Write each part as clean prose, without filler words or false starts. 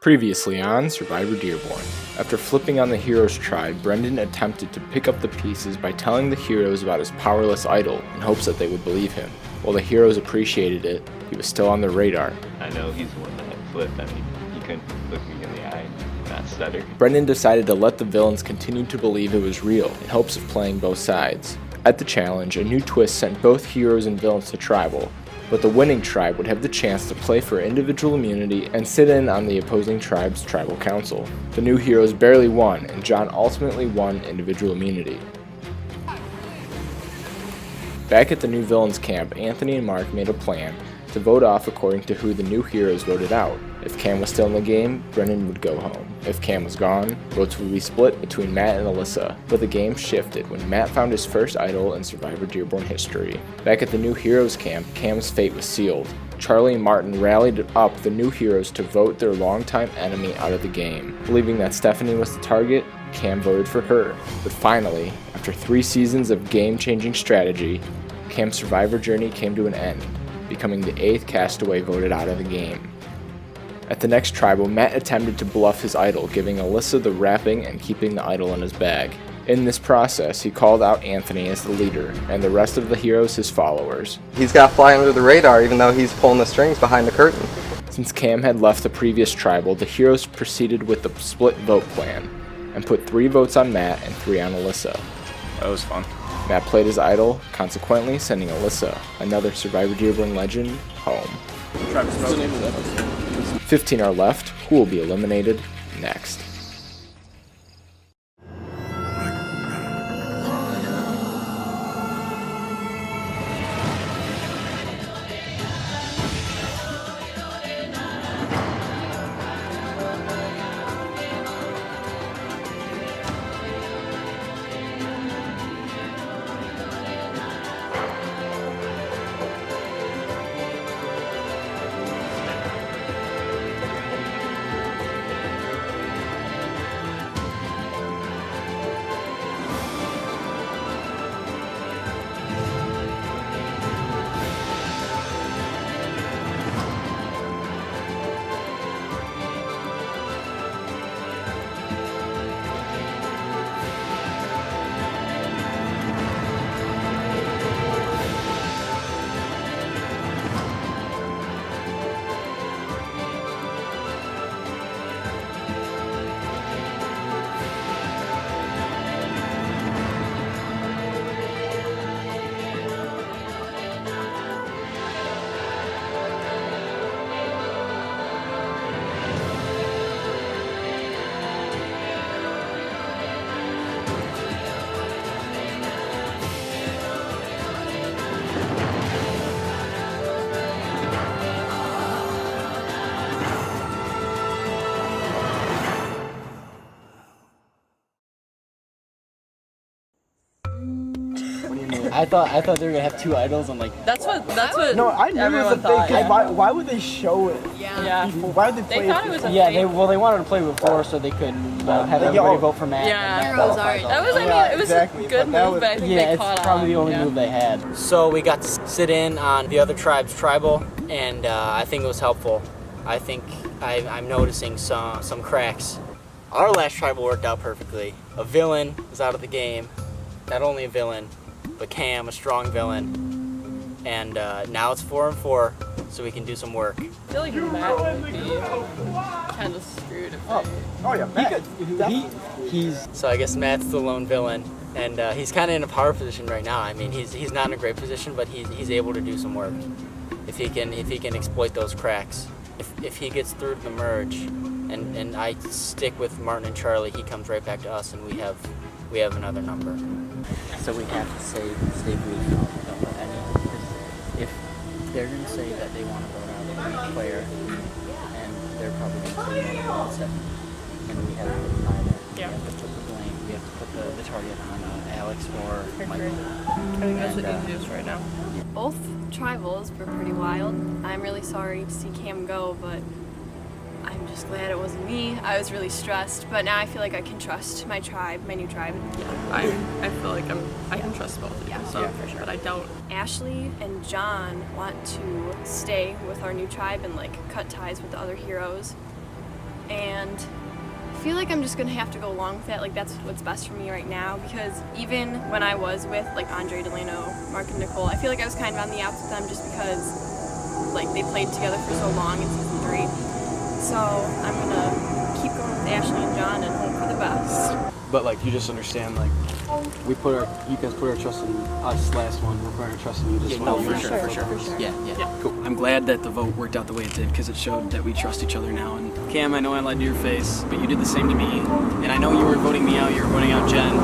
Previously on Survivor Dearborn. After flipping on the hero's tribe, Brendan attempted to pick up the pieces by telling the heroes about his powerless idol in hopes that they would believe him. While the heroes appreciated it, he was still on their radar. I know he's the one that had flipped. I mean, he couldn't look me in the eye and not stutter. Brendan decided to let the villains continue to believe it was real in hopes of playing both sides. At the challenge, a new twist sent both heroes and villains to tribal, but the winning tribe would have the chance to play for individual immunity and sit in on the opposing tribe's tribal council. The new heroes barely won, and John ultimately won individual immunity. Back at the new villains camp, Anthony and Mark made a plan to vote off according to who the new heroes voted out. If Cam was still in the game, Brendan would go home. If Cam was gone, votes would be split between Matt and Alyssa, but the game shifted when Matt found his first idol in Survivor Dearborn history. Back at the new heroes camp, Cam's fate was sealed. Charlie and Martin rallied up the new heroes to vote their longtime enemy out of the game. Believing that Stephanie was the target, Cam voted for her. But finally, after 3 seasons of game-changing strategy, Cam's Survivor journey came to an end, becoming the 8th castaway voted out of the game. At the next tribal, Matt attempted to bluff his idol, giving Alyssa the wrapping and keeping the idol in his bag. In this process, he called out Anthony as the leader, and the rest of the heroes his followers. He's got to fly under the radar even though he's pulling the strings behind the curtain. Since Cam had left the previous tribal, the heroes proceeded with the split vote plan, and put 3 votes on Matt and 3 on Alyssa. That was fun. Matt played his idol, consequently sending Alyssa, another Survivor Dearborn legend, home. 15 are left, who will be eliminated next. I thought they were gonna have 2 idols and like. That's what. No, I knew it was a thing. Thought. Why would they show it? Yeah. Why would they play They thought it was a They wanted to play before so they could have everybody vote for Matt. Yeah. That was. I mean, it was a good move, but I think they caught on. It's probably the only move they had. So we got to sit in on the other tribe's tribal, and I think it was helpful. I think I'm noticing some cracks. Our last tribal worked out perfectly. A villain is out of the game. Not only a villain, but Cam, a strong villain. And now it's 4-4, so we can do some work. I feel like Matt would be kind of screwed if Oh yeah, Matt. He's So I guess Matt's the lone villain, and he's kind of in a power position right now. I mean, he's not in a great position, but he's able to do some work if he can exploit those cracks. If he gets through to the merge, and I stick with Martin and Charlie, he comes right back to us, and we have another number. So we have to stay brief. Don't let any. Because if they're going to say that they want to vote out a player, and they're probably going to say they want to vote out Stephanie, and we have to deny that. Yeah. We have to put the blame. We have to put the target on Alex or Michael. I think that's what you do right now. Both tribals were pretty wild. I'm really sorry to see Cam go, but I'm just glad it wasn't me. I was really stressed, but now I feel like I can trust my tribe, my new tribe. I feel like I can trust both of you, for sure. But I don't. Ashley and John want to stay with our new tribe and like cut ties with the other heroes. And and I feel like I'm just gonna have to go along with that. Like that's what's best for me right now, because even when I was with like Andre, Delano, Mark, and Nicole, I feel like I was kind of on the outs with them just because like they played together for so long in season 3. So I'm gonna keep going with Ashley and John and hope for the best. But like, you just understand, like, you guys put our trust in us last one. We're putting our trust in you this one. No, for sure. Yeah. Cool. I'm glad that the vote worked out the way it did, because it showed that we trust each other now. And Cam, I know I lied to your face, but you did the same to me. And I know you were voting me out, you were voting out Jen,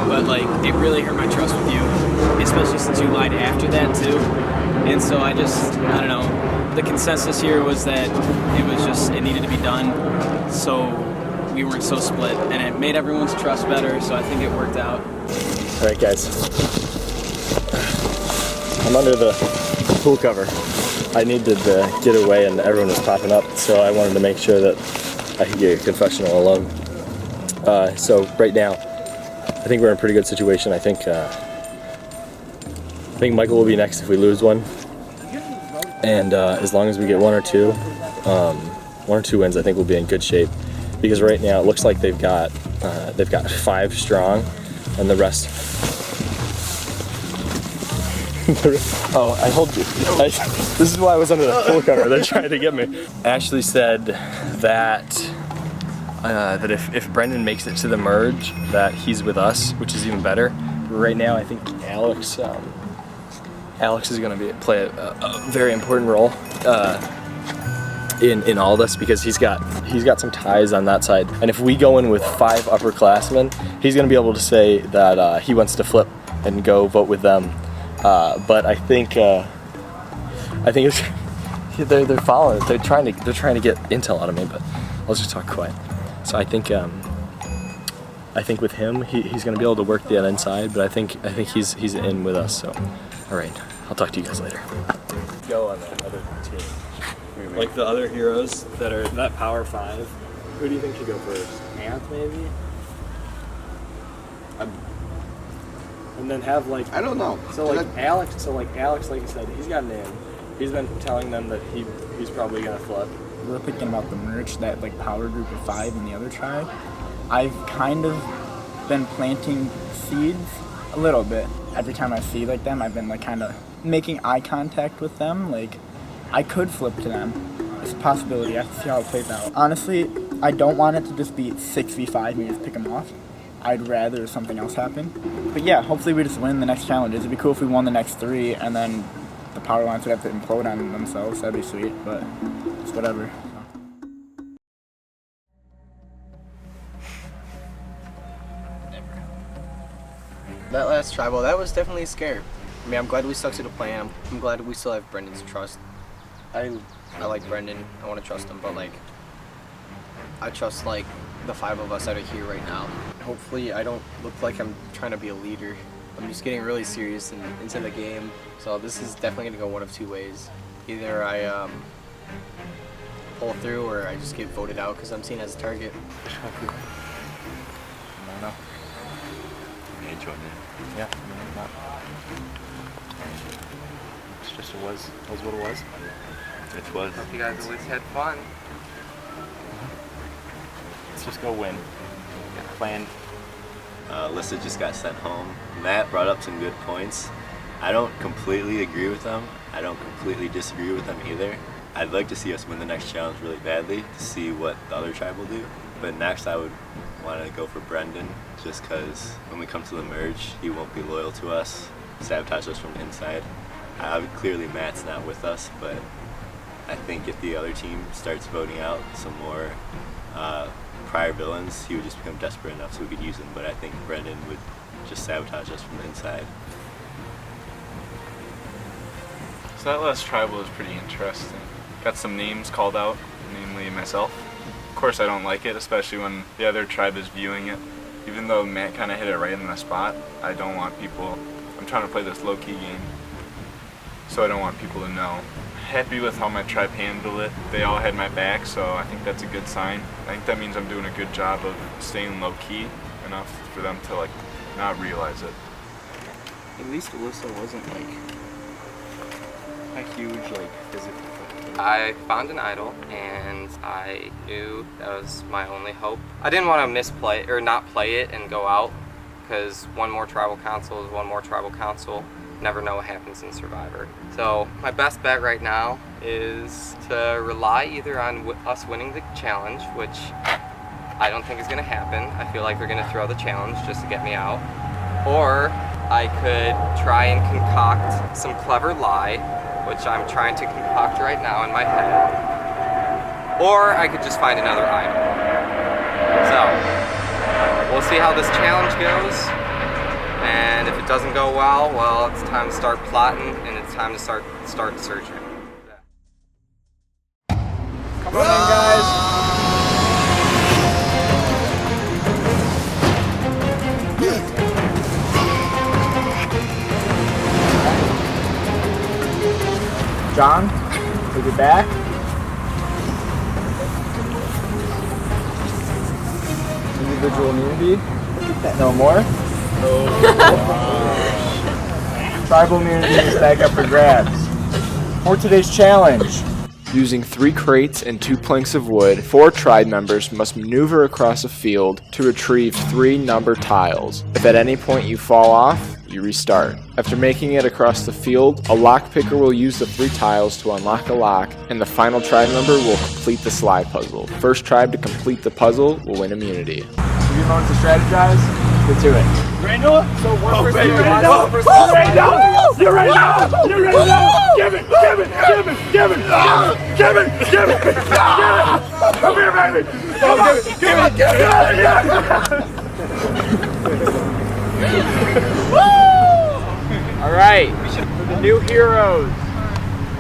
but like, it really hurt my trust with you, especially since you lied after that too. And so I don't know, the consensus here was that it needed to be done, so we weren't so split, and it made everyone's trust better, so I think it worked out. All right, guys. I'm under the pool cover. I needed to get away, and everyone was popping up, so I wanted to make sure that I could get a confessional alone. So right now, I think we're in a pretty good situation. I think Michael will be next if we lose one, and as long as we get one or two wins, I think we'll be in good shape. Because right now it looks like they've got 5 strong, and the rest. Oh, I told you. This is why I was under the pool cover. They're trying to get me. Ashley said that if Brendan makes it to the merge, that he's with us, which is even better. Right now, I think Alex is going to play a very important role. In all this, because he's got some ties on that side, and if we go in with 5 upperclassmen, he's going to be able to say that he wants to flip and go vote with them. But I think it's, they're following. They're trying to get intel out of me, but I'll just talk quiet. So I think with him, he's going to be able to work the inside, but I think he's in with us. So all right, I'll talk to you guys later. Go on the other team. Like the other heroes that are that Power 5, who do you think should go first? Ant, maybe? And then have like, I don't know. So like Alex, like you said, he's got an in. He's been telling them that he's probably gonna flip. We're thinking about the merge, that like power group of 5 in the other tribe. I've kind of been planting seeds a little bit. Every time I see like them, I've been like kind of making eye contact with them. Like, I could flip to them. It's a possibility. I have to see how it plays out. Honestly, I don't want it to just be 6v5 and we just pick them off. I'd rather something else happen. But yeah, hopefully we just win the next challenges. It'd be cool if we won the next 3 and then the power lines would have to implode on themselves. That'd be sweet, but it's whatever. That last tribal, that was definitely scary. I mean, I'm glad we stuck to the plan. I'm glad we still have Brendan's trust. I like Brendan. I want to trust him, but like, I trust like the 5 of us that are here right now. Hopefully, I don't look like I'm trying to be a leader. I'm just getting really serious and into the game. So this is definitely gonna go one of 2 ways. Either I pull through, or I just get voted out because I'm seen as a target. I don't know. You enjoyed it? Yeah. It's just it was what it was. It was. Hope you guys always had fun. Let's just go win. Plan. Alyssa just got sent home. Matt brought up some good points. I don't completely agree with them. I don't completely disagree with them either. I'd like to see us win the next challenge really badly to see what the other tribe will do. But next I would want to go for Brendan, just because when we come to the merge, he won't be loyal to us, sabotage us from the inside. Clearly Matt's not with us, but I think if the other team starts voting out some more prior villains, he would just become desperate enough so we could use him. But I think Brendan would just sabotage us from the inside. So that last tribal was pretty interesting. Got some names called out, namely myself. Of course I don't like it, especially when the other tribe is viewing it. Even though Matt kind of hit it right in the spot, I don't want people, I'm trying to play this low-key game, so I don't want people to know. Happy with how my tribe handled it. They all had my back, so I think that's a good sign. I think that means I'm doing a good job of staying low-key enough for them to like not realize it. At least Alyssa wasn't like a huge like physical threat. I found an idol, and I knew that was my only hope. I didn't want to misplay or not play it and go out, because one more tribal council is one more tribal council. Never know what happens in Survivor. So my best bet right now is to rely either on us winning the challenge, which I don't think is going to happen. I feel like they're going to throw the challenge just to get me out. Or I could try and concoct some clever lie, which I'm trying to concoct right now in my head. Or I could just find another idol. So we'll see how this challenge goes. And if it doesn't go well, it's time to start plotting, and it's time to start searching. Come on in, guys. John, take it back. Individual immunity. No more. Tribal immunity is back up for grabs. For today's challenge. Using 3 crates and 2 planks of wood, 4 tribe members must maneuver across a field to retrieve 3 number tiles. If at any point you fall off, you restart. After making it across the field, a lock picker will use the 3 tiles to unlock a lock, and the final tribe member will complete the slide puzzle. First tribe to complete the puzzle will win immunity. Give you a moment to strategize. Get to it. Randall? So one person Randall! Randall! You're Randall! You're Randall! Give it! Give it! Give it! Give it! Give it! Give it! Give it! Come here, baby! Come on! Give it! Give it! All right. For the new heroes,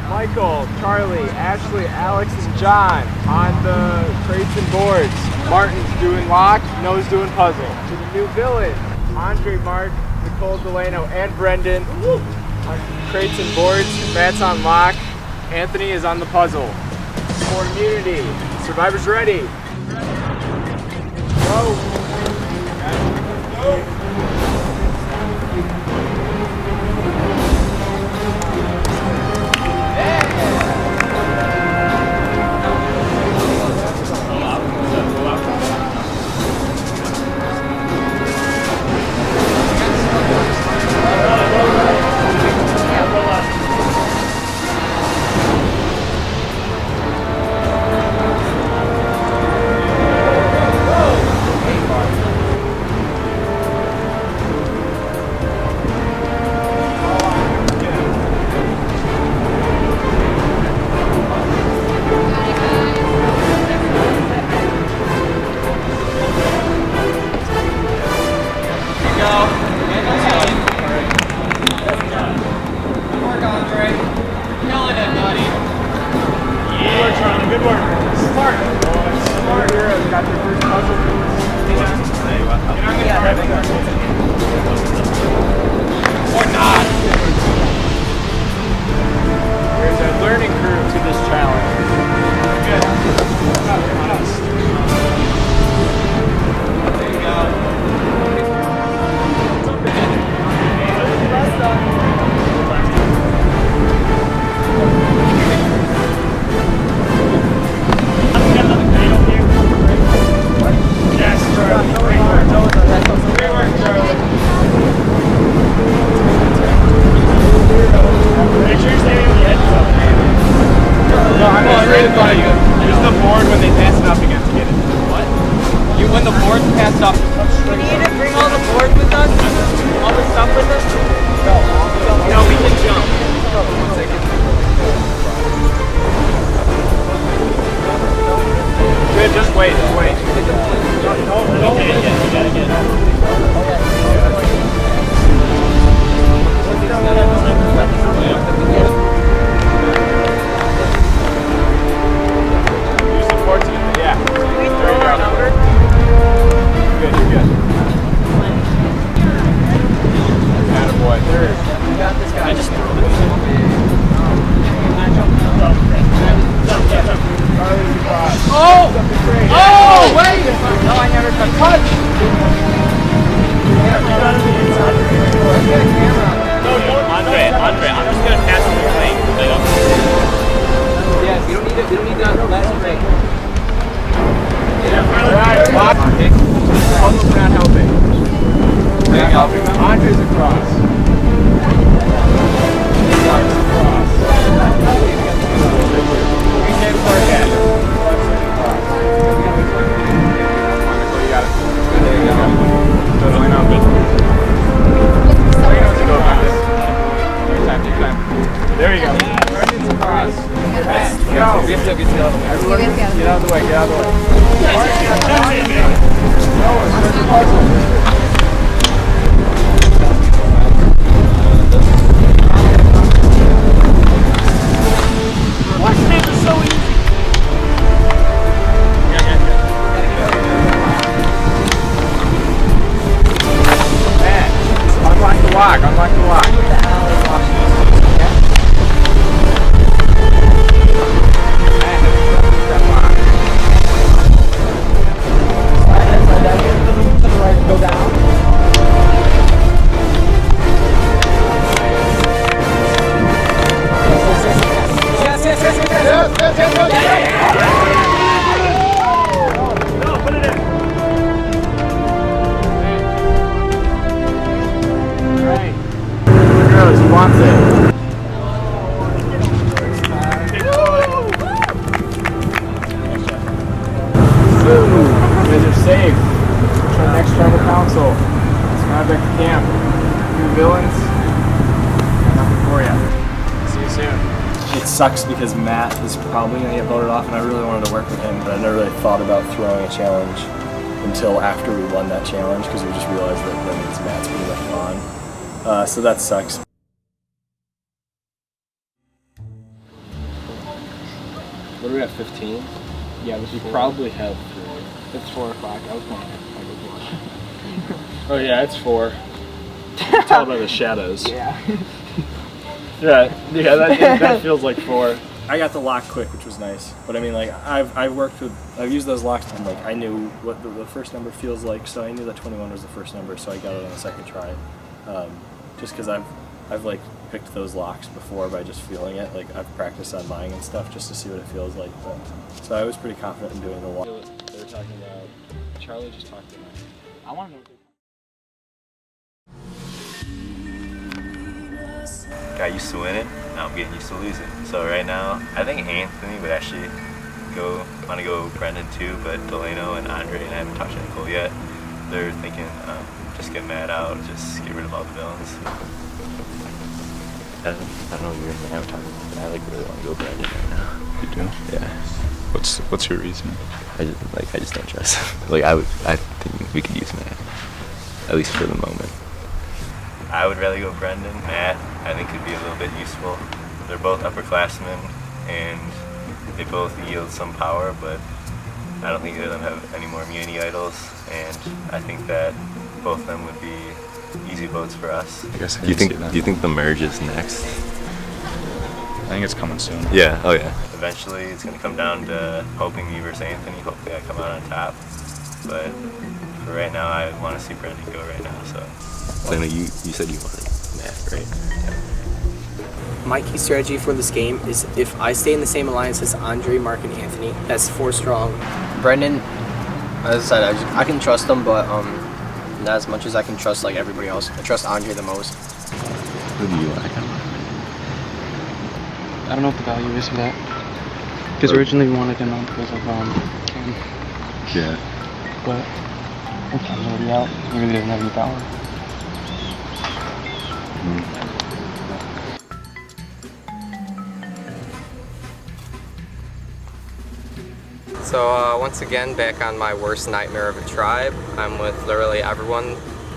Michael, Charlie, Ashley, Alex, and John on the crates and boards. Martin's doing lock, Noah's doing puzzle. To the new villains, Andre, Mark, Nicole, Delano, and Brendan on crates and boards. Matt's on lock. Anthony is on the puzzle. For immunity, Survivor's ready. Go. Go. Good work. Smart. Smart. Heroes got their first puzzle piece. Or not. There's a learning curve to this challenge. Good. There you go. Yes, Charlie. Great work, Charlie. Make sure you're standing on the edge of it. No, I'm not right in front of you. Use the board when they pass it up again to get it. What? When the board's passed up. We need to bring all the boards with us? All the stuff with us? No, we can jump. 1 second. Good, just wait, just wait. No, okay, yeah, you gotta get Use the board to get yeah. We throw our number? Good, you're good. Attaboy, third. You got this guy. I just threw it. Oh! Oh! Andre's across. Mark's across. We can't forget. You got it. There you go. Totally not good. Take your time. There you go. Brendan's across. Go. Everyone, get out of the way. Get out of the way. Unlock the lock. Go down. Yes. No, put it in. Right. He wants it. You guys are safe. To our next tribal council. Let's go back to camp. New villains. Nothing for you. See you soon. It sucks because Matt is probably going to get voted off, and I really wanted to work with him, but I never really thought about throwing a challenge until after we won that challenge, because we just realized that means Matt's pretty much gone. So that sucks. What do we have, 15? Yeah, but you probably have 3. It's 4 o'clock. I was going to have 5 o'clock. Oh yeah, it's 4. Tell by the shadows. Yeah. yeah, that feels like 4. I got the lock quick, which was nice. But I mean, like, I've used those locks, and like I knew what the first number feels like, so I knew that 21 was the first number, so I got it on the second try. Just because I've like picked those locks before by just feeling it. Like I've practiced on mine and stuff just to see what it feels like. So I was pretty confident in doing the lock. They were talking about Charlie just talked about. I want to know what they. Got used to winning, now I'm getting used to losing. So right now, I think Anthony would actually want to go Brendan too, but Delano and Andre, and I haven't talked to Nicole yet, they're thinking just get Matt out, just get rid of all the villains. I don't know what you're talking about, but I really want to go Brendan right now. You do? Yeah. What's your reason? I just don't trust him. I think we could use Matt, at least for the moment. I would rather go Brendan. Matt, I think, could be a little bit useful. They're both upperclassmen, and they both yield some power, but I don't think either of them have any more immunity idols, and I think that both of them would be easy votes for us. I guess I do you can see that. think the merge is next? I think it's coming soon. Yeah, oh yeah. Eventually it's going to come down to hoping me versus Anthony. Hopefully I come out on top. But for right now, I want to see Brendan go right now, so. Lena, you said you wanted Matt, right? Yeah. My key strategy for this game is if I stay in the same alliance as Andre, Mark, and Anthony, that's 4 strong. Brendan, as I said, I can trust him, but not as much as I can trust like everybody else. I trust Andre the most. Who do you like? I don't know what the value is for that. Because originally we wanted him on because of Cam. Yeah. But Cam's already out. He really doesn't have any power. So once again, back on my worst nightmare of a tribe. I'm with literally everyone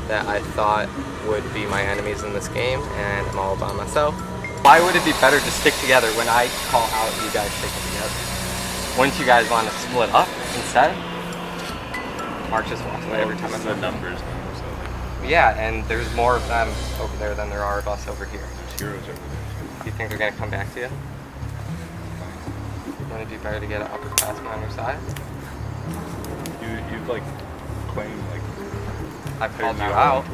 that I thought would be my enemies in this game, and I'm all by myself. Why would it be better to stick together when I call out you guys sticking together? Wouldn't you guys want to split up instead? Mark just walks away every time I the numbers. Yeah, and there's more of them over there than there are of us over here. There's heroes over there. Do you think they're going to come back to you? Wouldn't it be better to get an upperclassman on your side? You've like claimed like I've called you out.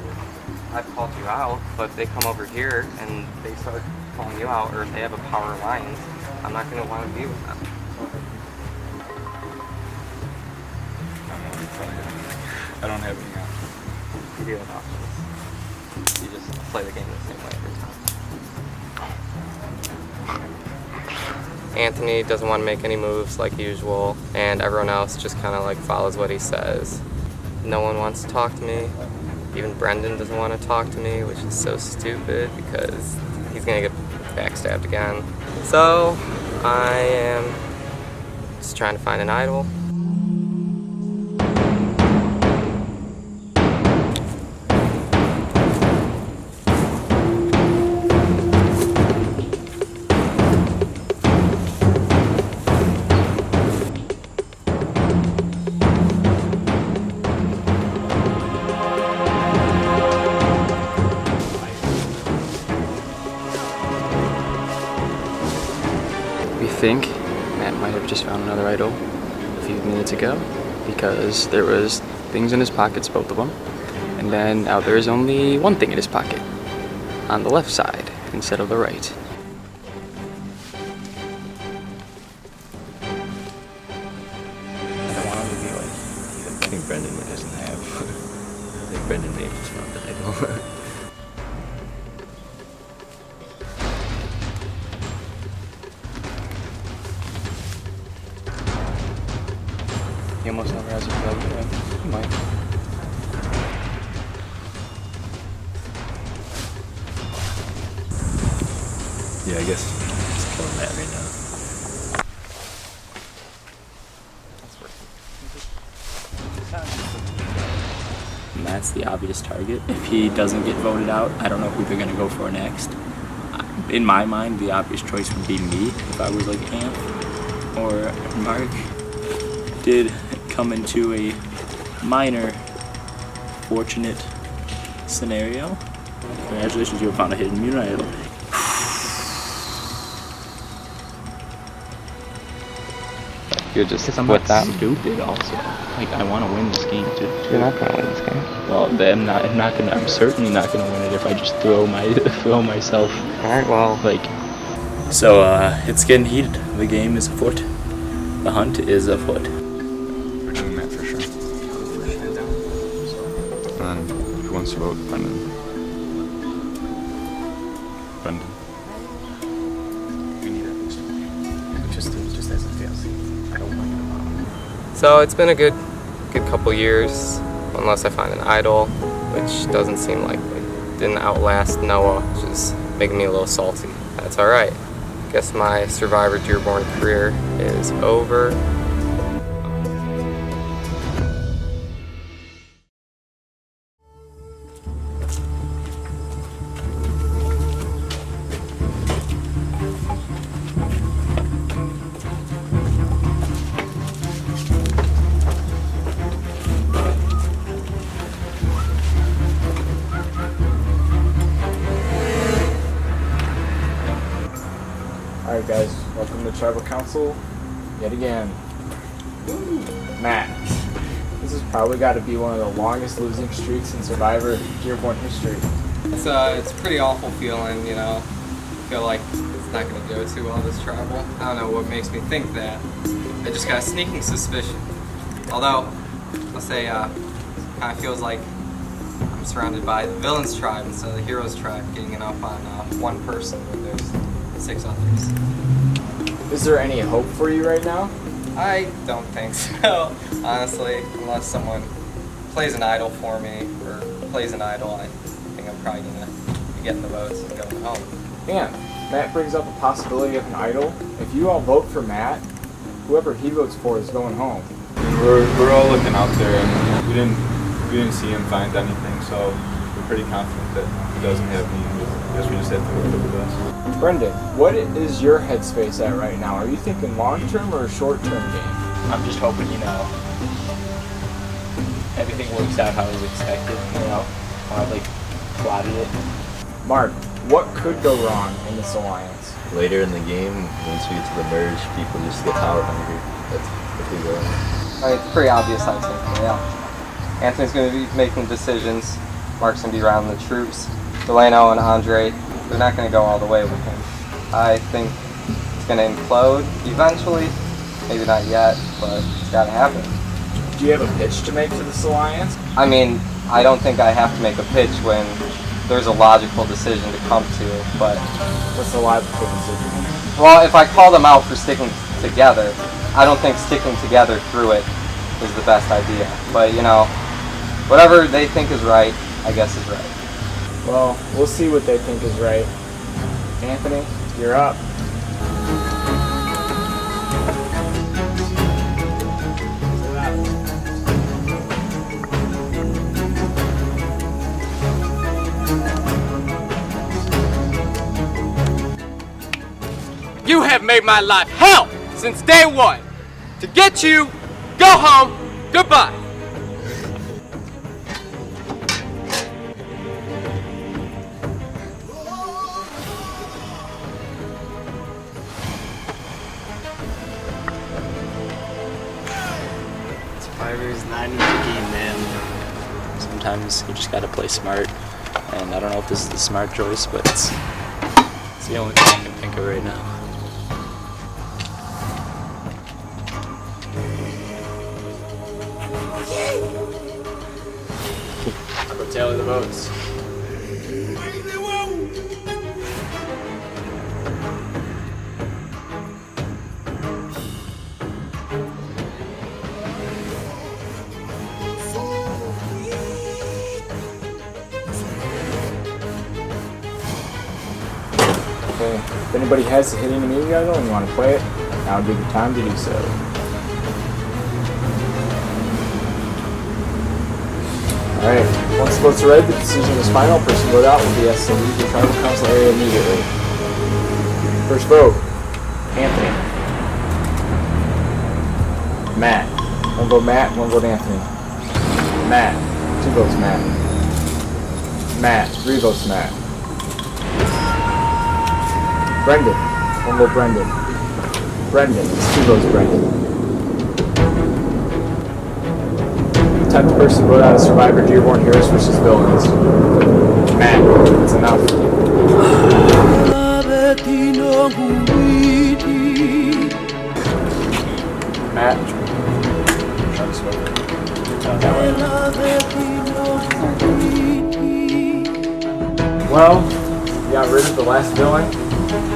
I've called you out, but they come over here and they start calling you out, or if they have a power alliance, I'm not going to want to be with them. I don't have any options. You do have options. You just play the game the same way every time. Anthony doesn't want to make any moves like usual, and everyone else just kind of like follows what he says. No one wants to talk to me. Even Brendan doesn't want to talk to me, which is so stupid because he's gonna get backstabbed again. So I am just trying to find an idol. We think Matt might have just found another idol a few minutes ago because there was things in his pockets, both of them, and then now there is only one thing in his pocket on the left side instead of the right. I don't want him to be like, I think Brendan doesn't have. I think Brendan may have just found the idol. He almost never has a plug. He might. Yeah, I guess it's killing Matt right now. Matt's the obvious target. If he doesn't get voted out, I don't know who they're going to go for next. In my mind, the obvious choice would be me if I was like Amp or Mark. Did come into a minor fortunate scenario. Congratulations, you have found a hidden immune idol. You're just Because I'm with not that. stupid also. Like, I want to win this game too. You're not gonna win this game. Well, I'm certainly not gonna win it if I just throw myself. Alright, well. Like, so it's getting heated. The game is afoot. The hunt is afoot. We're doing that for sure. And who wants to vote? Brendan. Brendan. We need at least just as a DLC. I don't mind it. So it's been a good couple years, unless I find an idol, which doesn't seem likely. Didn't outlast Noah, which is making me a little salty. That's alright. Guess my Survivor Dearborn career is over. Alright guys, welcome to Tribal Council yet again. Matt, this has probably got to be one of the longest losing streaks in Survivor Dearborn history. It's a pretty awful feeling, you know. I feel like it's not going to go too well this tribal. I don't know what makes me think that. I just got a sneaking suspicion. Although, I'll say, kind of feels like I'm surrounded by the villains tribe instead of the heroes tribe, getting it up on one person when there's 6 others. Is there any hope for you right now? I don't think so, honestly, unless someone plays an idol for me, or plays an idol, I think I'm probably going to be getting the votes and going home. And Matt brings up a possibility of an idol. If you all vote for Matt, whoever he votes for is going home. We're all looking out there, and we didn't see him find anything, so we're pretty confident that he doesn't have me. I guess we just have to work with the best. Brendan, what is your headspace at right now? Are you thinking long-term or short-term game? I'm just hoping, everything works out how I was expected, how I plotted it. Mark, what could go wrong in this alliance? Later in the game, once we get to the merge, people just get power hungry. That's what we go on. It's pretty obvious, I think, yeah. Anthony's going to be making decisions. Mark's going to be rounding the troops. Delano and Andre, they're not going to go all the way with him. I think it's going to implode eventually. Maybe not yet, but it's got to happen. Do you have a pitch to make to this alliance? I mean, I don't think I have to make a pitch when there's a logical decision to come to. But what's the logical decision? Well, if I call them out for sticking together, I don't think sticking together through it is the best idea. But you know, whatever they think is right, I guess is right. Well, we'll see what they think is right. Anthony, you're up. You have made my life hell since day one. To get you, go home, goodbye. Survivor's not an easy game, man. Sometimes you just gotta play smart, and I don't know if this is the smart choice, but it's the only thing I can think of right now. Go tally the votes. Okay, if anybody has the hitting music idol and you want to play it, now would be the time to do so. Alright, once the votes are read, the decision is final. Person vote out will be asked to leave the tribal council area immediately. First vote, Anthony. Matt. One vote Matt, one vote Anthony. Matt. 2 votes Matt. Matt. 3 votes Matt. Brendan. 1 vote Brendan. Brendan. It's 2 votes Brendan. Type of person vote out of Survivor Dearborn Heroes versus Villains. Matt, that's enough. Matt. Well, you got rid of the last villain.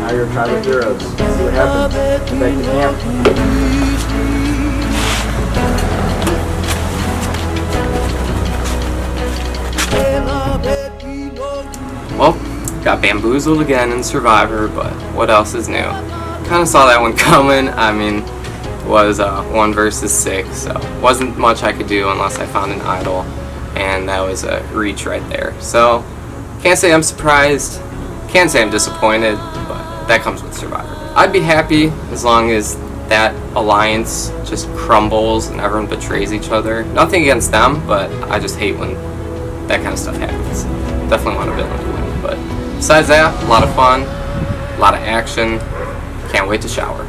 Now you're Tribal Heroes. See what happens. Come back to camp. Well, got bamboozled again in Survivor, but what else is new? Kind of saw that one coming. I mean, it was 1 versus 6, so wasn't much I could do unless I found an idol, and that was a reach right there. So, can't say I'm surprised, can't say I'm disappointed, but that comes with Survivor. I'd be happy as long as that alliance just crumbles and everyone betrays each other. Nothing against them, but I just hate when that kind of stuff happens. Definitely want a villain to win, but besides that, a lot of fun, a lot of action. Can't wait to shower.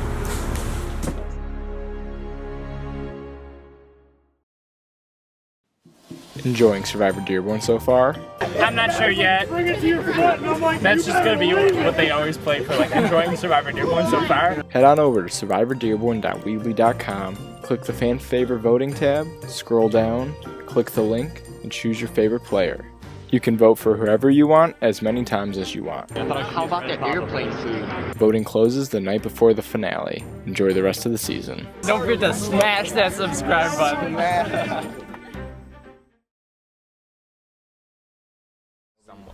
Enjoying Survivor Dearborn so far? I'm not sure yet. That's just gonna be what they always play for, like, enjoying Survivor Dearborn so far. Head on over to survivordearborn.weebly.com, click the fan favorite voting tab, scroll down, click the link, and choose your favorite player. You can vote for whoever you want as many times as you want. How about that airplane food? Voting closes the night before the finale. Enjoy the rest of the season. Don't forget to smash that subscribe button, man.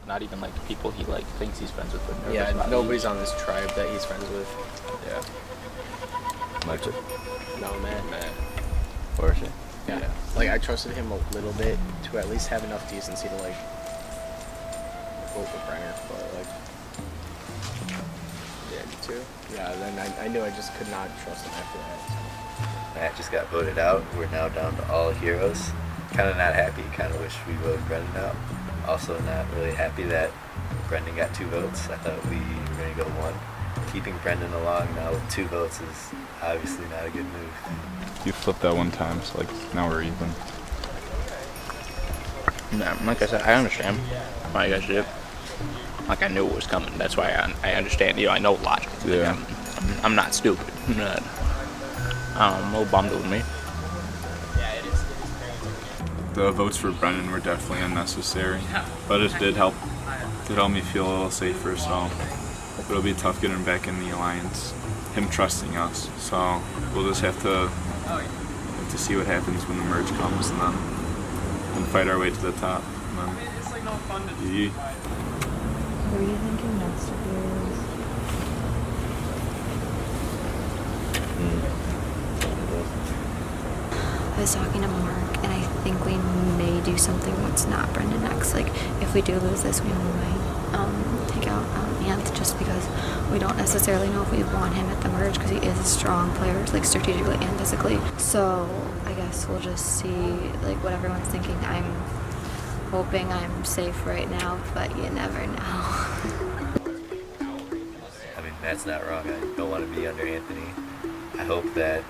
Not even like people he like thinks he's friends with. But yeah, nobody's on this tribe that he's friends with. Yeah. Much it. No, Matt. Or shit. Yeah. Like, I trusted him a little bit to at least have enough decency to, like, vote for Brenner, but, like, yeah, me too. Yeah, then I knew I just could not trust him after that. Matt just got voted out. We're now down to all heroes. Kind of not happy. Kind of wish we voted Brendan out. Also not really happy that Brendan got 2 votes. I thought we were going to go 1. Keeping Brendan along now with 2 votes is obviously not a good move. You flipped that one time, so like now we're even. Yeah, like I said, I understand why you guys did it. Like I knew it was coming. That's why I understand. You know, I know logic. Yeah. Like, I'm not stupid. I'm a little bummed with me. The votes for Brendan were definitely unnecessary, but it did help It helped me feel a little safer, so it'll be tough getting back in the alliance. Him trusting us, so we'll just have to see what happens when the merge comes, and then fight our way to the top. And then, yeah. What are you thinking next of yours? I was talking to Mark, and I think we may do something that's not Brendan next. Like, if we do lose this, we might take out Anth, just because we don't necessarily know if we want him at the merge, because he is a strong player, like strategically and physically. So I guess we'll just see like what everyone's thinking. I'm hoping I'm safe right now, but you never know. I mean, Matt's not wrong. I don't want to be under Anthony. I hope that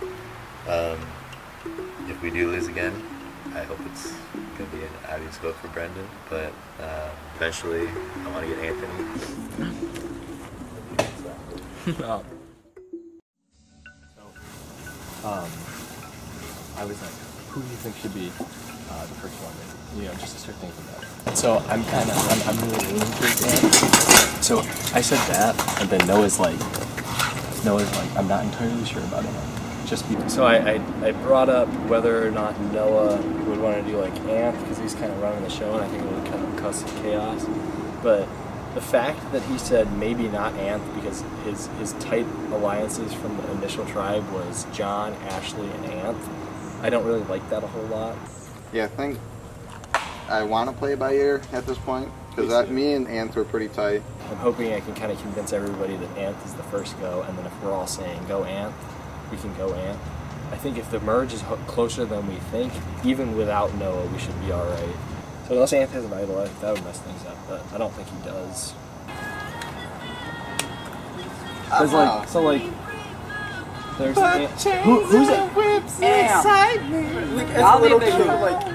if we do lose again, I hope it's going to be an obvious vote for Brendan, but eventually I want to get Anthony. I was like, who do you think should be the first one? You know, just to start thinking about it. So I'm really leaning towards that. So I said that, and then Noah's like, I'm not entirely sure about it. So I brought up whether or not Noah would want to do like Anth, because he's kind of running the show, and I think it would kind of cause some chaos. But the fact that he said maybe not Anth, because his tight alliances from the initial tribe was John, Ashley, and Anth, I don't really like that a whole lot. Yeah, I think I want to play by ear at this point, because me and Anth were pretty tight. I'm hoping I can kind of convince everybody that Anth is the first go, and then if we're all saying go Anth, we can go Anth. I think if the merge is closer than we think, even without Noah, we should be alright. So unless Anth has an idol, that would mess things up, but I don't think he does. There's who's it?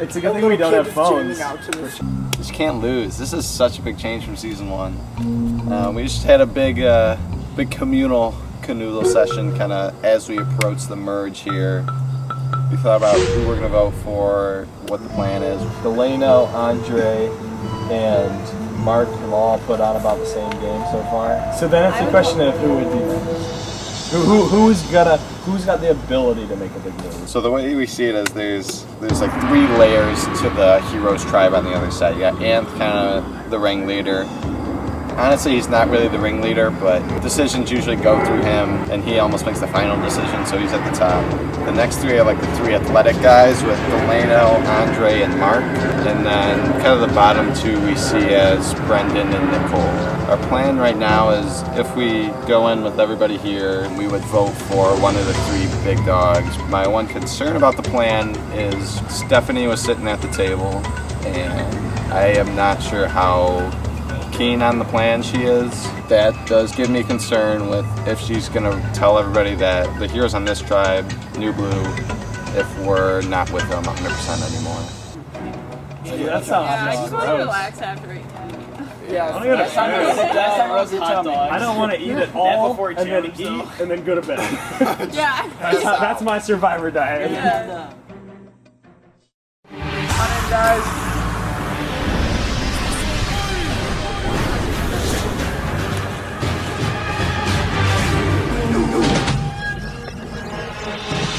It's a good thing we don't have phones. Just can't lose. This is such a big change from season 1. We just had a big communal canoodle session kind of as we approach the merge here. We thought about who we're going to vote for, what the plan is. Delano, Andre, and Mark have all put on about the same game so far. So then it's a question of who would do that. Who's got the ability to make a big move? So the way we see it is there's like 3 layers to the Heroes tribe on the other side. You got Anth, kind of the ringleader. Honestly, he's not really the ringleader, but decisions usually go through him, and he almost makes the final decision, so he's at the top. The next 3 are like the 3 athletic guys with Delano, Andre, and Mark. And then kind of the bottom 2 we see as Brendan and Nicole. Our plan right now is if we go in with everybody here, we would vote for one of the 3 big dogs. My one concern about the plan is Stephanie was sitting at the table, and I am not sure how keen on the plan she is. That does give me concern with if she's going to tell everybody that the heroes on this tribe, New Blue, if we're not with them 100% anymore. Yeah, that sounds I just want to relax after eating. Yeah, I don't want to eat it all and then eat and then go to bed. Yeah. That's my survivor diet. Yeah. Come on in, guys.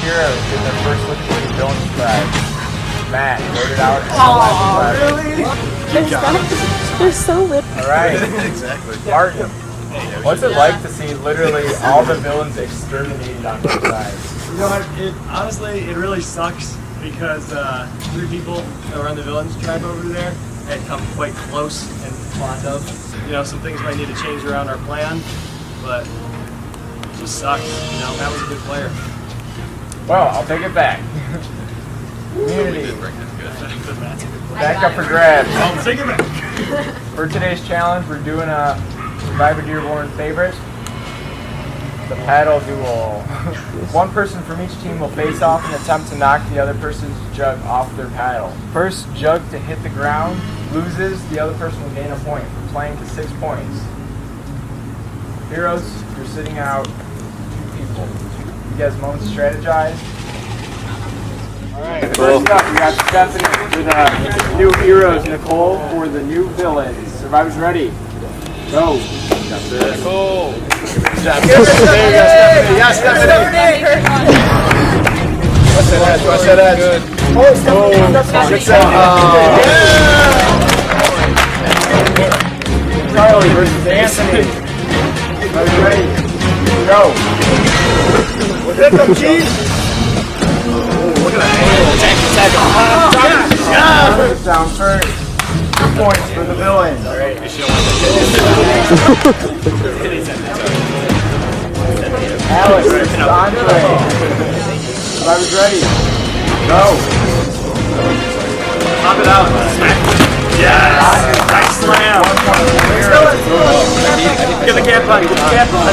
Heroes get their first look at the villain tribe. Matt voted out as the last tribe. They're so lit. Alright. Exactly. Martin, what's it like to see literally all the villains exterminated on both sides? You know what, honestly, it really sucks because 3 people that were on the villains tribe over there had come quite close and fond of. You know, some things might need to change around our plan, but it just sucks. You know, Matt was a good player. Well, I'll take it back. Community. Back up for grabs. I'll take it back. For today's challenge, we're doing a Survivor Dearborn favorite. The paddle duel. One person from each team will face off and attempt to knock the other person's jug off their paddle. First jug to hit the ground loses, the other person will gain a point for playing to 6 points. Heroes, you're sitting out 2 people. You guys moment to strategize. Alright, first up we got Stephanie for the new heroes, Nicole for the new villains. Survivors ready? Go. That's it. Cool. There you go, Stephanie. Yes, Stephanie. What's that edge? What's that edge? Good. Oh, Stephanie. Good set. Yeah. Charlie versus Anthony. Are you ready? Go. Hit them, cheese. Look at that angle. Attack. Down first. 2 points for the villain. All right. Alex, Andre. I was ready. Go. Pop it out. Smack. Yes. Nice slam. Get the cap on. Get the cap on.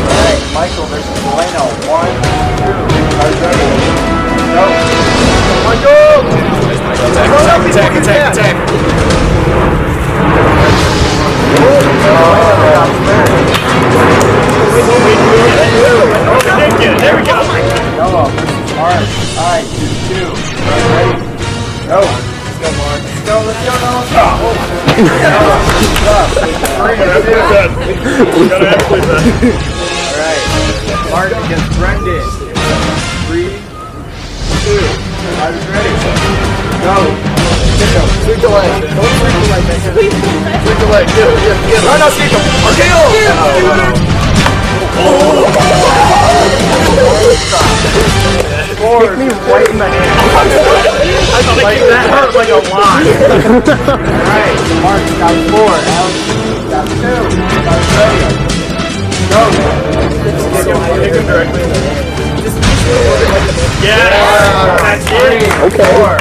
All right, Michael versus Delano. 1, 2. Are you ready? Go. Michael. Attack. There we go. Yellow versus Mark. All right, 2. Ready? Go. Let's go, Mark. Let's go. All right, Mark against Brendan. 3, 2. I was ready. Go. Sweep the leg. Don't sweep the leg, man. Sweep the leg. Get it. No, sweep him. RKO. Hit me right in the hand. That hurt like a lot. Alright, Mark got 4. Alex got 2. Got ready. Go. Kick him directly in the hand. Yeah. That's it. Okay. 4.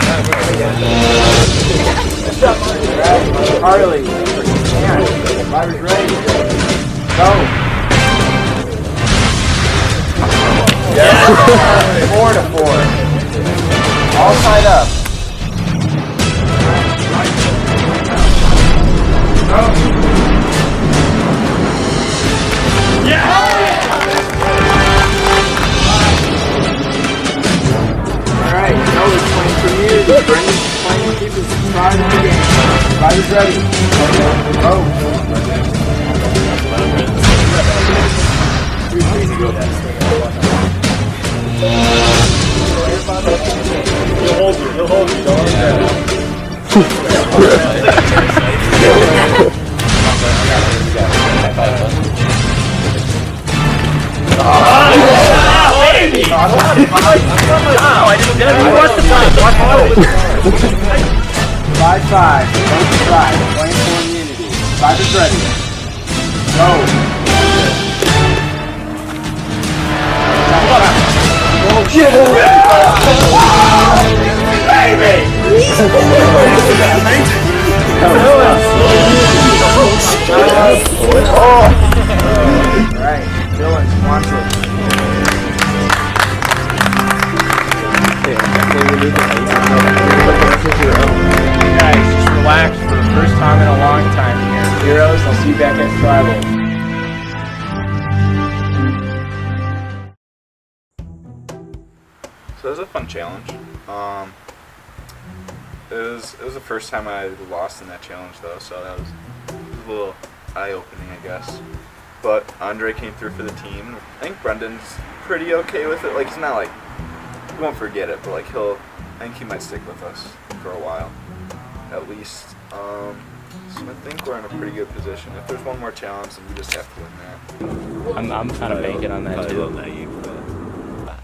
Harley. If I was ready. Go. Yeah. 4 to 4. All tied up. Yeah. Alright, Noah's playing for you. Brendan's playing to keep his pride in the game. Everybody's ready. He'll hold you. Don't Five, 5. Playing for immunity. 5 is ready. Go. Oh, shit. Baby! Alright, Dylan, sponsor. Guys, just relax for the first time in a long time here. Heroes, I'll see you back at Tribal. So it was a fun challenge. It was the first time I lost in that challenge though, so that was a little eye-opening, I guess. But Andre came through for the team. I think Brendan's pretty okay with it. Like, he's not like, he won't forget it, but like I think he might stick with us for a while, at least. So I think we're in a pretty good position. If there's one more challenge, then we just have to win that. I'm kind of banking on that too.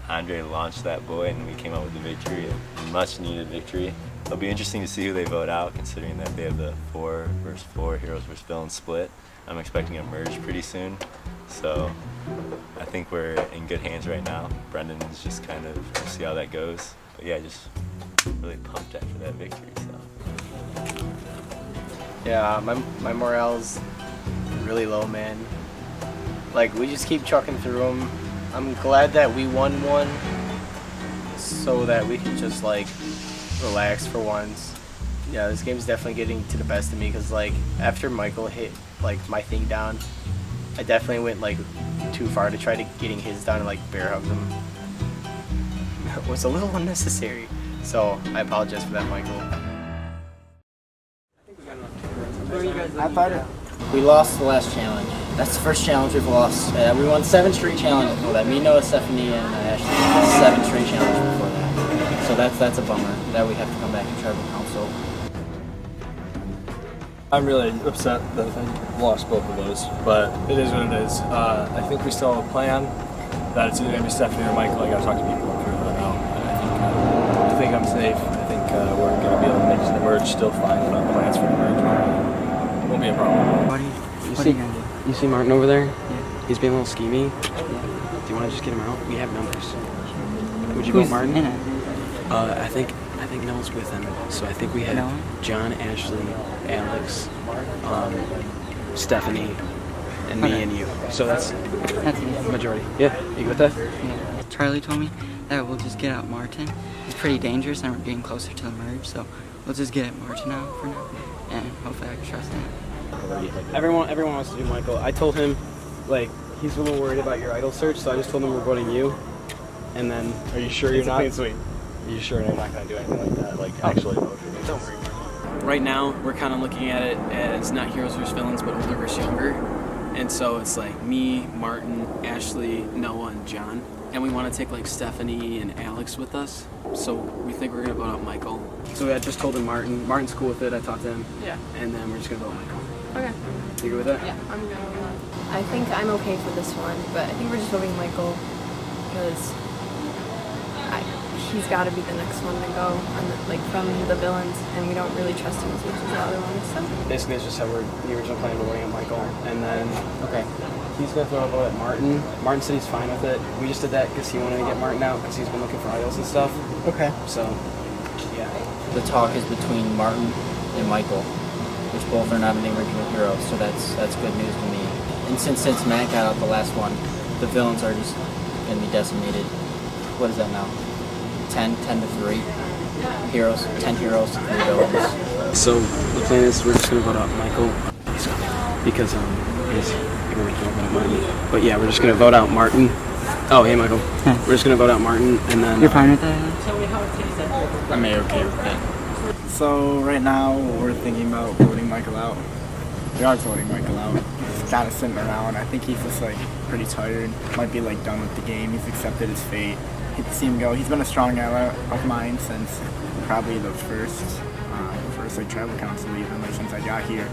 Andre launched that boy and we came out with the victory, a much needed victory. It'll be interesting to see who they vote out, considering that they have the 4 versus 4 heroes versus villains split. I'm expecting a merge pretty soon, so I think we're in good hands right now. Brendan is just kind of, we'll see how that goes. But yeah, just really pumped after that victory. So. Yeah, my morale's really low, man. Like, we just keep chucking through them. I'm glad that we won one so that we can just, like, relax for once. Yeah, this game's definitely getting to the best of me because, like, after Michael hit, like, my thing down, I definitely went, like, too far to try to getting his down and, like, bear hugged him. It was a little unnecessary. So, I apologize for that, Michael. I thought We lost the last challenge. That's the first challenge we've lost. We won 7 straight challenges before that. Me, Noah, Stephanie, and Ashley. 7 straight challenges before that. So that's a bummer that we have to come back to tribal council. I'm really upset that I lost both of those, but it is what it is. I think we still have a plan that it's either going to be Stephanie or Michael. I got to talk to people and figure that out. And I think I'm safe. I think we're going to be able to make the merge still fine. We'll have plans for the merge. Won't be a problem. What are you gonna do? You see Martin over there? Yeah. He's being a little schemy. Yeah. Do you want to just get him out? We have numbers. Would you vote Martin? I think Noah's with him. So I think we have John, Ashley, Alex, Stephanie, and me and you. So that's the majority. Yeah, you good with that? Yeah. Charlie told me that we'll just get out Martin. He's pretty dangerous and we're getting closer to the merge, so we'll just get Martin out for now. And hopefully I can trust him. Everyone wants to do Michael. I told him, like, he's a little worried about your idol search, so I just told him we're voting you. And then, are you sure you're not? Clean sweep. Are you sure you're not going to do anything like that? Like, actually vote for me? Don't worry. Right now, we're kind of looking at it as not heroes versus villains, but older versus younger. And so it's like me, Martin, Ashley, Noah, and John. And we want to take like Stephanie and Alex with us. So we think we're going to vote out Michael. So I just told him Martin. Martin's cool with it. I talked to him. Yeah. And then we're just going to vote Michael. Okay. You good with that? Yeah, I'm good with that. I think I'm okay for this one, but I think we're just voting Michael because he's got to be the next one to go, like from the villains, and we don't really trust him as much as the other ones. So. Basically, it's just how the original plan was voting at Michael, and then he's gonna throw a vote at Martin. Martin said he's fine with it. We just did that because he wanted to get Martin out because he's been looking for idols and stuff. Okay. So, yeah. The talk is between Martin and Michael, which both are not in the original hero, so that's good news to me. And since Matt got out the last one, the villains are just gonna be decimated. What is that now? 10 to 3 heroes, 10 heroes to 3 villains. So the plan is we're just gonna vote out Michael because he's Martin. But yeah, we're just gonna vote out Martin. Oh, hey Michael. We're just gonna vote out Martin, and then you're fine with that? I'm okay with that. So right now we're thinking about voting Michael out. We are voting Michael out. He's kind of sitting around. I think he's just like pretty tired. Might be like done with the game. He's accepted his fate. Hate to see him go. He's been a strong ally of mine since probably the first like tribal council, even like since I got here.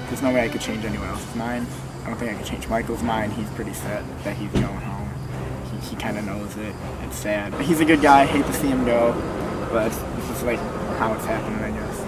There's no way I could change anyone else's mind. I don't think I could change Michael's mind. He's pretty set that he's going home. He kind of knows it. It's sad. He's a good guy. Hate to see him go, but it's just like how it's happening, I guess.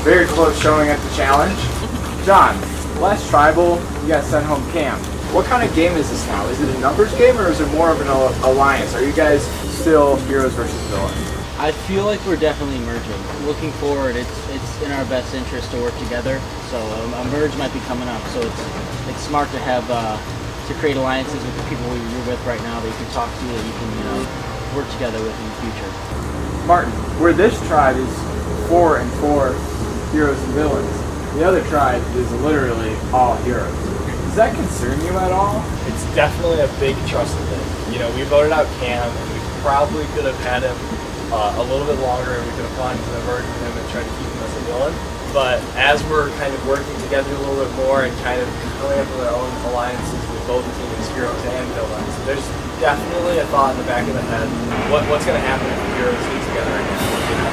Very close showing at the challenge. John, last tribal, you guys sent home Cam. What kind of game is this now? Is it a numbers game or is it more of an alliance? Are you guys still heroes versus villains? I feel like we're definitely merging. Looking forward, it's in our best interest to work together. So a merge might be coming up. So it's smart to have to create alliances with the people you're with right now that you can talk to, that you can work together with in the future. Martin, where this tribe is 4 and 4 heroes and villains, the other tribe is literally all heroes. Does that concern you at all? It's definitely a big trust thing. You know, we voted out Cam, and we probably could have had him a little bit longer, and we could have gone to the merge with him and tried to keep him as a villain. But as we're kind of working together a little bit more and kind of coming up with our own alliances with both teams, heroes and villains, there's definitely a thought in the back of the head, what's going to happen if the heroes get together again? You know?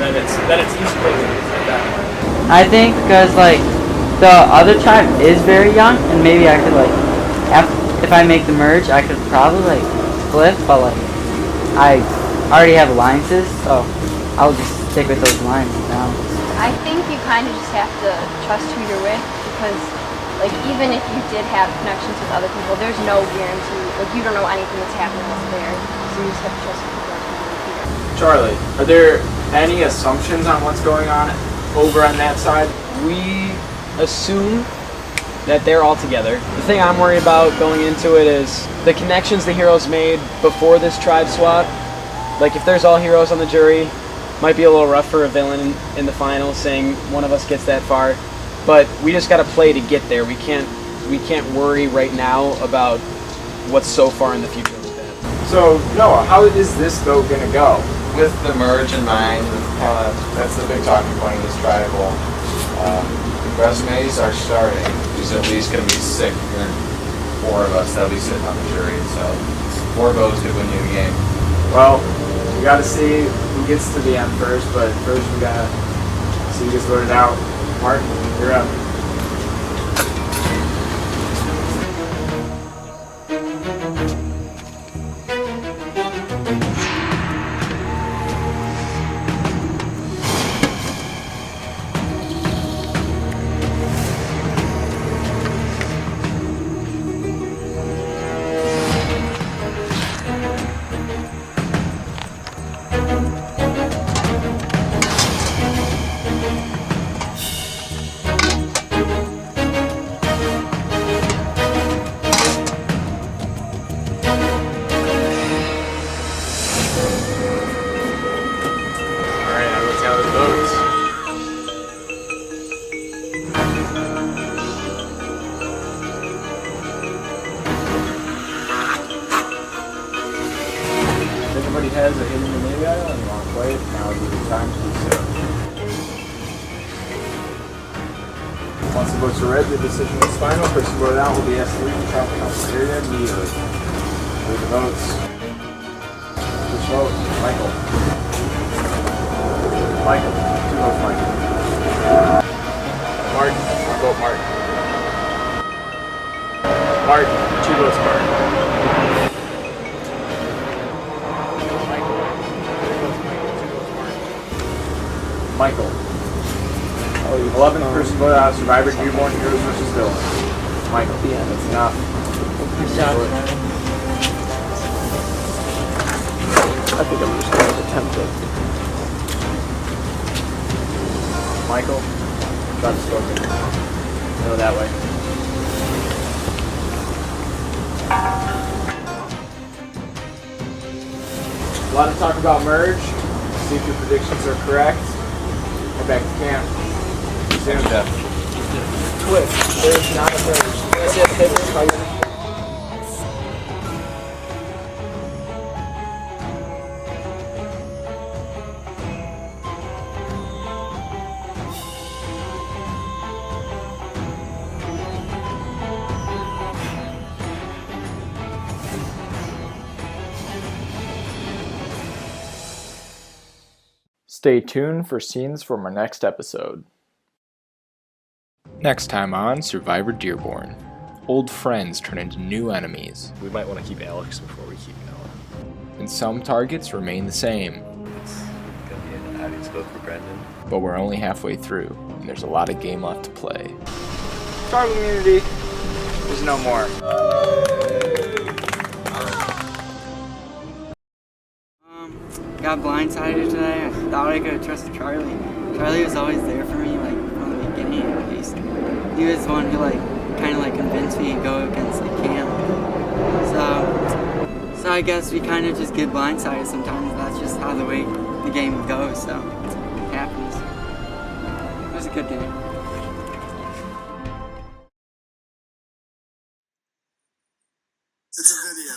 And then it's each person at that point. I think because like the other tribe is very young, and maybe I could like, if I make the merge, I could probably like split, but like I already have alliances, so I'll just stick with those alliances now. I think you kind of just have to trust who you're with, because like even if you did have connections with other people, there's no guarantee. Like you don't know anything that's happening that's there, so you just have to trust people that can here. Charlie, are there any assumptions on what's going on over on that side? We assume that they're all together. The thing I'm worried about going into it is the connections the heroes made before this tribe swap. Like if there's all heroes on the jury, might be a little rough for a villain in the finals saying one of us gets that far. But we just got to play to get there. We can't worry right now about what's so far in the future with that. So Noah, how is this vote gonna go? With the merge in mind, that's the big talking point of this tribal. Resumes are starting. There's at least going to be 6 or 4 of us that'll be sitting on the jury. So 4 votes could win you the game. Well, we got to see who gets to the end first, but first we got to see who gets voted out. Martin, you're up. Has a hidden enemy item and you want to play it, now would be the time to do so. Once the votes are read, the decision is final. Person voted out will be asked to leave the tribal council area immediately. Read the votes. Which vote? Michael. Michael. 2 votes, Michael. Martin. 1 vote, Martin. Martin. 2 votes, Martin. Michael. 11th person voted out. Survivor, Dearborn, Heroes versus Villains. Michael. Yeah, that's enough. I think I'm just going to attempt it. Michael, try to spoken. Go that way. A lot of talk about merge. See if your predictions are correct. Head back to camp. Soon. Twist. There's not a merge. Can I see a paper? How you Stay tuned for scenes from our next episode. Next time on Survivor Dearborn. Old friends turn into new enemies. We might want to keep Alex before we keep Noah. And some targets remain the same. It's going to be an obvious vote for Brendan. But we're only halfway through, and there's a lot of game left to play. Tribal immunity. There's no more. Got blindsided today. I thought I could have trusted Charlie. Charlie was always there for me, like from the beginning at least. He was the one who kind of convinced me to go against Cam. So I guess we kind of just get blindsided sometimes. That's just how the way the game goes. So it happens. It was a good game. It's a video.